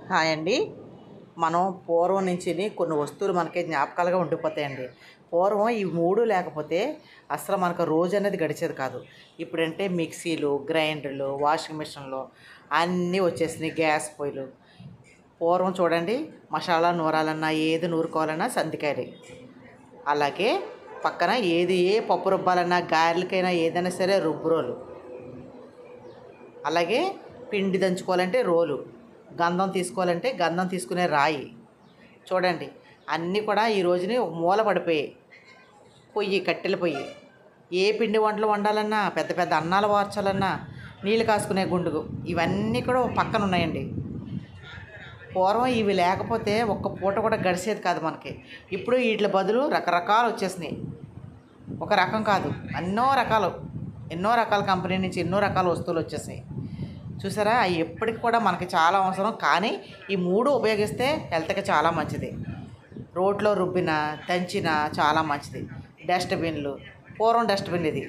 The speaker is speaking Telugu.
హాయ్ అండి. మనం పూర్వం నుంచి కొన్ని వస్తువులు మనకి జ్ఞాపకాలుగా ఉండిపోతాయండి. పూర్వం ఈ 3 లేకపోతే అసలు మనకు రోజు అనేది గడిచేది కాదు. ఇప్పుడంటే మిక్సీలు, గ్రైండర్లు, వాషింగ్ మిషన్లు అన్నీ వచ్చేసినాయి. గ్యాస్ పొయ్యిలు. పూర్వం చూడండి, మసాలా నూరాలన్నా, ఏది నూరుకోవాలన్నా సందికాయలే. అలాగే పక్కన ఏ పప్పు రుబ్బాలన్నా, గారెలకైనా ఏదైనా సరే రుబ్బురోలు. అలాగే పిండి దంచుకోవాలంటే రోలు, గంధం తీసుకోవాలంటే గంధం తీసుకునే రాయి. చూడండి, అన్నీ కూడా ఈ రోజుని మూల పడిపోయాయి. కట్టెల పొయ్యి. ఏ పిండి వంటలు వండాలన్నా, పెద్ద పెద్ద అన్నాలు వార్చాలన్నా, నీళ్ళు కాసుకునే గుండుగు, ఇవన్నీ కూడా పక్కన ఉన్నాయండి. పూర్వం ఇవి లేకపోతే ఒక్క పూట కూడా గడిచేది కాదు మనకి. ఇప్పుడు వీటి బదులు రకరకాలు వచ్చేసినాయి. ఒక రకం కాదు, ఎన్నో రకాల కంపెనీ నుంచి ఎన్నో రకాల వస్తువులు వచ్చేసాయి. చూసారా, అవి ఎప్పటికి కూడా మనకి చాలా అవసరం. కానీ ఈ 3 ఉపయోగిస్తే హెల్త్కి చాలా మంచిది. రోట్లో రుబ్బిన, దంచిన చాలా మంచిది. డస్ట్బిన్లు, పూర్వం డస్ట్బిన్ ఇది.